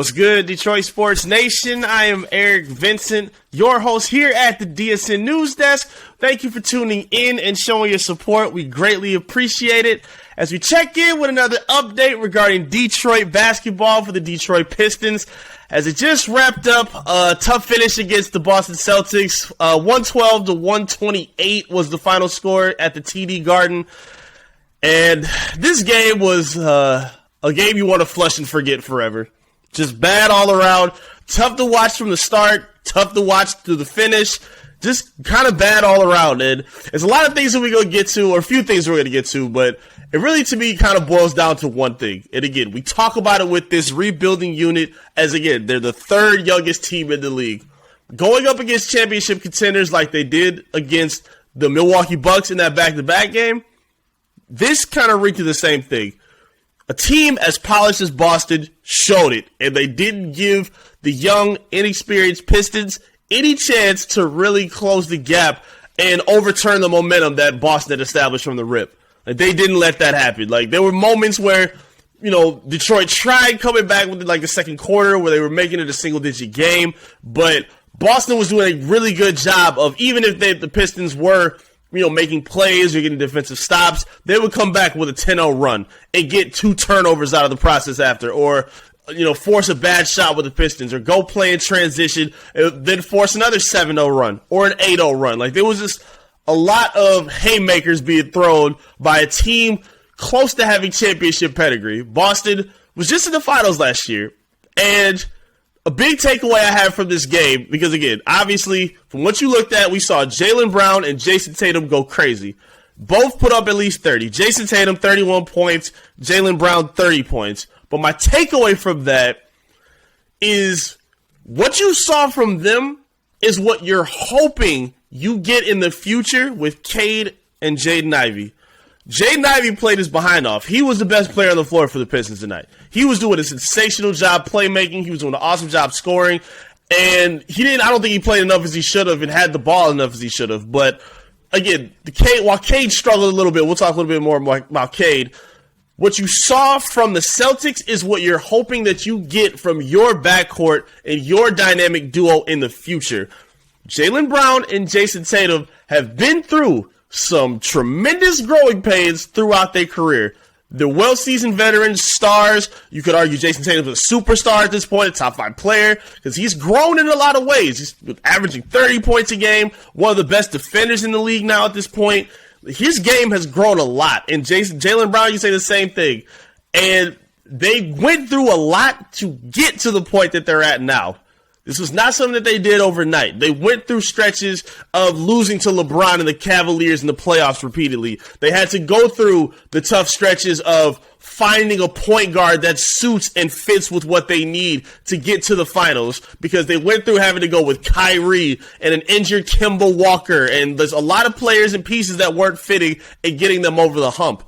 What's good, Detroit Sports Nation? I am Eric Vincent, your host here at the DSN News Desk. Thank you for tuning in and showing your support. We greatly appreciate it as we check in with another update regarding Detroit basketball for the Detroit Pistons. As it just wrapped up, a tough finish against the Boston Celtics. 112-128 was the final score at the TD Garden. And this game was a game you want to flush and forget forever. Just bad all around. Tough to watch from the start. Tough to watch through the finish. Just kind of bad all around. And there's a lot of things that we're going to get to, or a few things we're going to get to, but it really, to me, kind of boils down to one thing. And again, we talk about it with this rebuilding unit as, again, they're the third youngest team in the league. Going up against championship contenders like they did against the Milwaukee Bucks in that back-to-back game, this kind of reeked of the same thing. A team as polished as Boston showed it, and they didn't give the young, inexperienced Pistons any chance to really close the gap and overturn the momentum that Boston had established from the rip. Like, they didn't let that happen. Like, there were moments where, Detroit tried coming back within the second quarter where they were making it a single-digit game, but Boston was doing a really good job of, even if the Pistons were making plays or getting defensive stops, they would come back with a 10-0 run and get 2 turnovers out of the process after, or, force a bad shot with the Pistons, or go play in transition, then force another 7-0 run, or an 8-0 run. Like, there was just a lot of haymakers being thrown by a team close to having championship pedigree. Boston was just in the finals last year, and a big takeaway I have from this game, because again, obviously, from what you looked at, we saw Jaylen Brown and Jayson Tatum go crazy. Both put up at least 30. Jayson Tatum, 31 points. Jaylen Brown, 30 points. But my takeaway from that is what you saw from them is what you're hoping you get in the future with Cade and Jaden Ivey. Jaden Ivey played his behind off. He was the best player on the floor for the Pistons tonight. He was doing a sensational job playmaking. He was doing an awesome job scoring. And I don't think he played enough as he should have and had the ball enough as he should have. But again, while Cade struggled a little bit, we'll talk a little bit more about Cade. What you saw from the Celtics is what you're hoping that you get from your backcourt and your dynamic duo in the future. Jaylen Brown and Jayson Tatum have been through some tremendous growing pains throughout their career. They're well-seasoned veterans, stars. You could argue Jayson Tatum's a superstar at this point, a top 5 player, because he's grown in a lot of ways. He's averaging 30 points a game, one of the best defenders in the league now at this point. His game has grown a lot. And Jaylen Brown, you say the same thing. And they went through a lot to get to the point that they're at now. This was not something that they did overnight. They went through stretches of losing to LeBron and the Cavaliers in the playoffs repeatedly. They had to go through the tough stretches of finding a point guard that suits and fits with what they need to get to the finals, because they went through having to go with Kyrie and an injured Kemba Walker, and there's a lot of players and pieces that weren't fitting and getting them over the hump.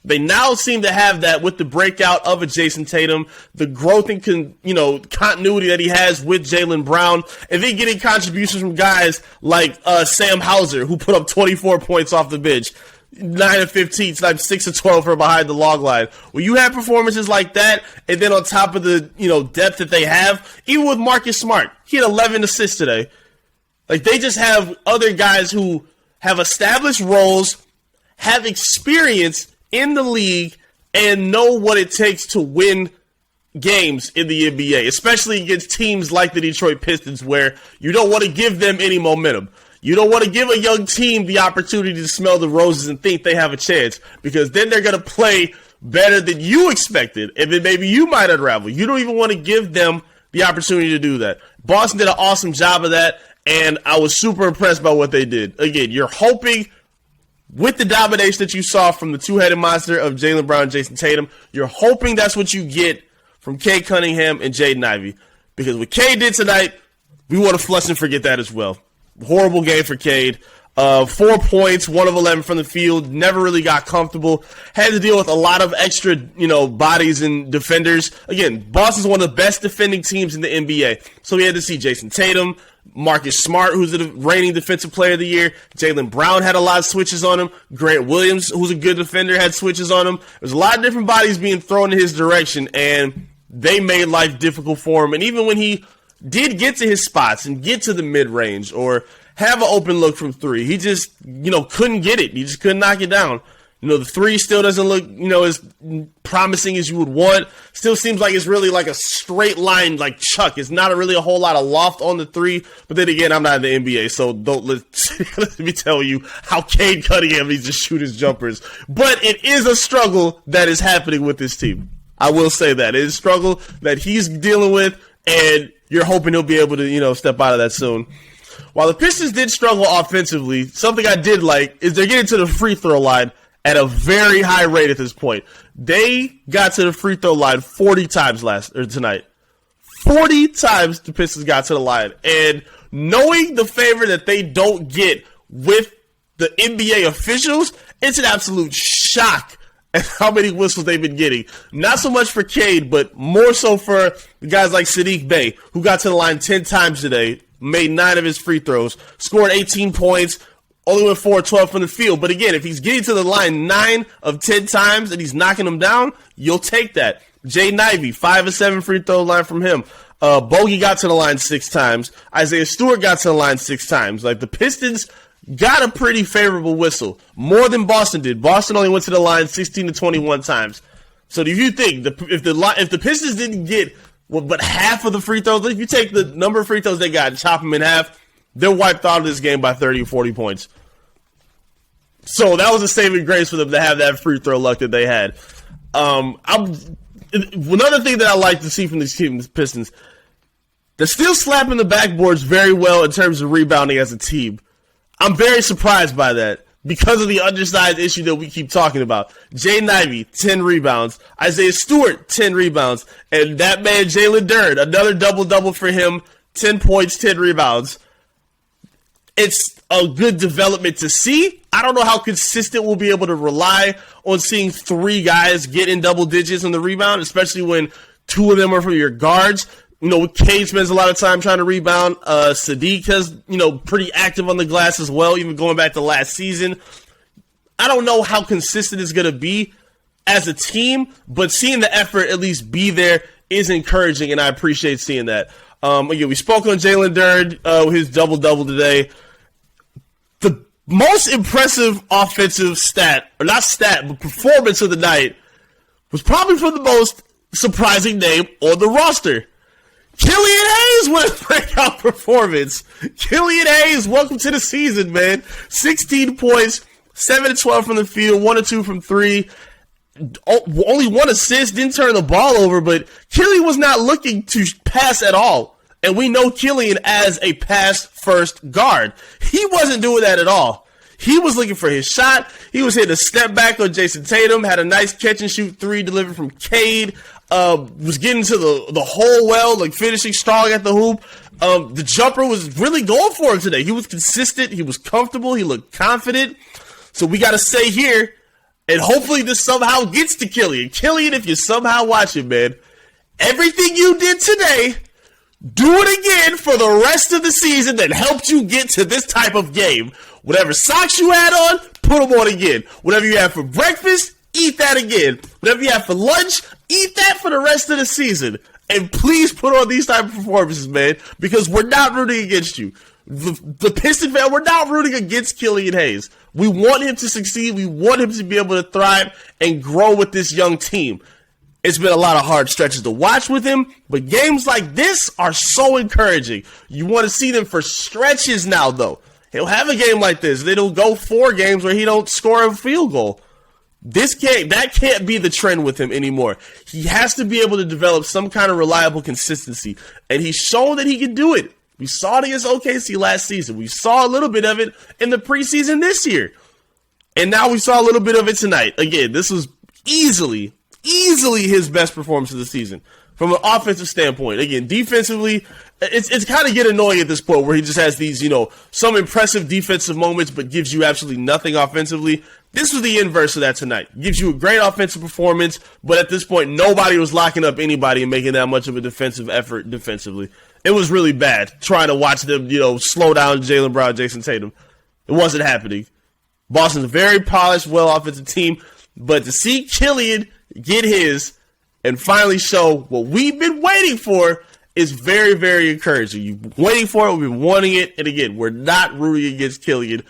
They now seem to have that with the breakout of a Jayson Tatum, the growth and continuity that he has with Jaylen Brown, and then getting contributions from guys like Sam Hauser, who put up 24 points off the bench, 9 of 15, 6 of 12 from behind the log line. When you have performances like that, and then on top of the depth that they have, even with Marcus Smart, he had 11 assists today. Like, they just have other guys who have established roles, have experience in the league, and know what it takes to win games in the NBA, especially against teams like the Detroit Pistons, where you don't want to give them any momentum. You don't want to give a young team the opportunity to smell the roses and think they have a chance, because then they're going to play better than you expected, and then maybe you might unravel. You don't even want to give them the opportunity to do that. Boston did an awesome job of that, and I was super impressed by what they did. Again, you're hoping, with the domination that you saw from the two-headed monster of Jaylen Brown and Jayson Tatum, you're hoping that's what you get from Cade Cunningham and Jaden Ivey. Because what Cade did tonight, we want to flush and forget that as well. Horrible game for Cade. 4 points, 1 of 11 from the field, never really got comfortable. Had to deal with a lot of extra, bodies and defenders. Again, Boston's one of the best defending teams in the NBA. So we had to see Jayson Tatum, Marcus Smart, who's the reigning defensive player of the year. Jaylen Brown had a lot of switches on him. Grant Williams, who's a good defender, had switches on him. There's a lot of different bodies being thrown in his direction, and they made life difficult for him. And even when he did get to his spots and get to the mid-range or have an open look from three, he just, couldn't get it. He just couldn't knock it down. The three still doesn't look, as promising as you would want. Still seems like it's really like a straight line like Chuck. It's not really a whole lot of loft on the three. But then again, I'm not in the NBA, so don't let me tell you how Cade Cunningham needs to shoot his jumpers. But it is a struggle that is happening with this team. I will say that. It is a struggle that he's dealing with, and you're hoping he'll be able to, step out of that soon. While the Pistons did struggle offensively, something I did like is they're getting to the free throw line at a very high rate at this point. They got to the free throw line 40 times tonight. 40 times the Pistons got to the line. And knowing the favor that they don't get with the NBA officials, it's an absolute shock at how many whistles they've been getting. Not so much for Cade, but more so for the guys like Saddiq Bey, who got to the line 10 times today, made 9 of his free throws, scored 18 points, only went 4-12 from the field. But again, if he's getting to the line 9 of 10 times and he's knocking them down, you'll take that. Jaden Ivey, 5 of 7 free throw line from him. Bogey got to the line 6 times. Isaiah Stewart got to the line 6 times. Like, the Pistons got a pretty favorable whistle, more than Boston did. Boston only went to the line 16 to 21 times. So do you think if the Pistons didn't get but half of the free throws, if you take the number of free throws they got and chop them in half, they're wiped out of this game by 30 or 40 points. So that was a saving grace for them to have that free throw luck that they had. Another thing that I like to see from this team, the Pistons, they're still slapping the backboards very well in terms of rebounding as a team. I'm very surprised by that because of the undersized issue that we keep talking about. Jaden Ivey, 10 rebounds. Isaiah Stewart, 10 rebounds. And that man, Jaylen Durden, another double-double for him, 10 points, 10 rebounds. It's a good development to see. I don't know how consistent we'll be able to rely on seeing 3 guys get in double digits on the rebound, especially when 2 of them are from your guards. Cade spends a lot of time trying to rebound. Saddiq has, pretty active on the glass as well, even going back to last season. I don't know how consistent it's going to be as a team, but seeing the effort at least be there is encouraging, and I appreciate seeing that. Again, we spoke on Jaylen Durden, his double-double today. The most impressive offensive performance of the night was probably for the most surprising name on the roster. Killian Hayes with a breakout performance. Killian Hayes, welcome to the season, man. 16 points, 7 of 12 from the field, 1 of 2 from 3. Only 1 assist, didn't turn the ball over, but Killian was not looking to pass at all. And we know Killian as a pass-first guard. He wasn't doing that at all. He was looking for his shot. He was hitting a step back on Jayson Tatum, had a nice catch-and-shoot 3 delivered from Cade, was getting to the hole well, like finishing strong at the hoop. The jumper was really going for him today. He was consistent. He was comfortable. He looked confident. So we got to stay here, and hopefully this somehow gets to Killian. Killian, if you're somehow watching, man, everything you did today, do it again for the rest of the season that helped you get to this type of game. Whatever socks you had on, put them on again. Whatever you had for breakfast, eat that again. Whatever you have for lunch, eat that for the rest of the season. And please put on these type of performances, man, because we're not rooting against you. The Piston fan, we're not rooting against Killian Hayes. We want him to succeed. We want him to be able to thrive and grow with this young team. It's been a lot of hard stretches to watch with him, but games like this are so encouraging. You want to see them for stretches now, though. He'll have a game like this. Then he'll go 4 games where he don't score a field goal. That can't be the trend with him anymore. He has to be able to develop some kind of reliable consistency, and he's shown that he can do it. We saw it against OKC last season. We saw a little bit of it in the preseason this year, and now we saw a little bit of it tonight. Again, this was easily his best performance of the season from an offensive standpoint. Again, defensively, it's kind of getting annoying at this point where he just has these, some impressive defensive moments but gives you absolutely nothing offensively. This was the inverse of that tonight. Gives you a great offensive performance, but at this point, nobody was locking up anybody and making that much of a defensive effort defensively. It was really bad trying to watch them, slow down Jaylen Brown, Jayson Tatum. It wasn't happening. Boston's a very polished, well offensive team, but to see Killian get his and finally show what we've been waiting for is very, very encouraging. You've been waiting for it. We've been wanting it. And again, we're not rooting against Killian.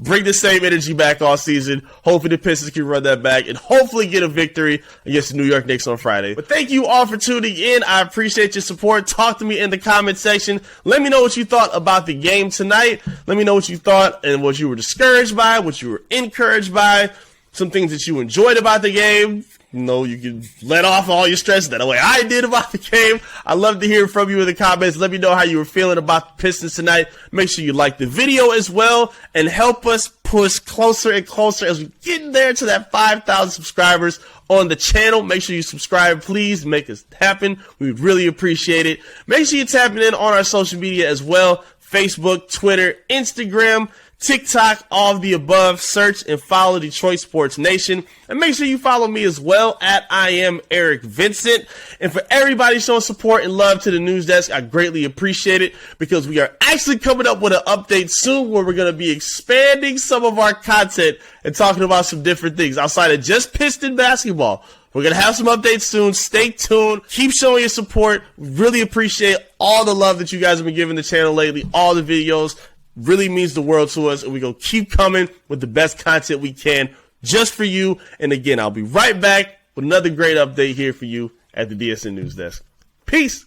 Bring the same energy back all season. Hopefully the Pistons can run that back and hopefully get a victory against the New York Knicks on Friday. But thank you all for tuning in. I appreciate your support. Talk to me in the comment section. Let me know what you thought about the game tonight. Let me know what you thought and what you were discouraged by, what you were encouraged by, some things that you enjoyed about the game. You know, you can let off all your stress that way I did about the game. I love to hear from you in the comments. Let me know how you were feeling about the Pistons tonight. Make sure you like the video as well and help us push closer and closer as we get there to that 5,000 subscribers on the channel. Make sure you subscribe, please. Make us happen. We really appreciate it. Make sure you're tapping in on our social media as well. Facebook, Twitter, Instagram, TikTok, all of the above. Search and follow Detroit Sports Nation. And make sure you follow me as well at I am Eric Vincent. And for everybody showing support and love to the news desk, I greatly appreciate it because we are actually coming up with an update soon where we're going to be expanding some of our content and talking about some different things outside of just Piston basketball. We're going to have some updates soon. Stay tuned. Keep showing your support. Really appreciate all the love that you guys have been giving the channel lately. All the videos really means the world to us. And we're going to keep coming with the best content we can just for you. And again, I'll be right back with another great update here for you at the DSN News Desk. Peace.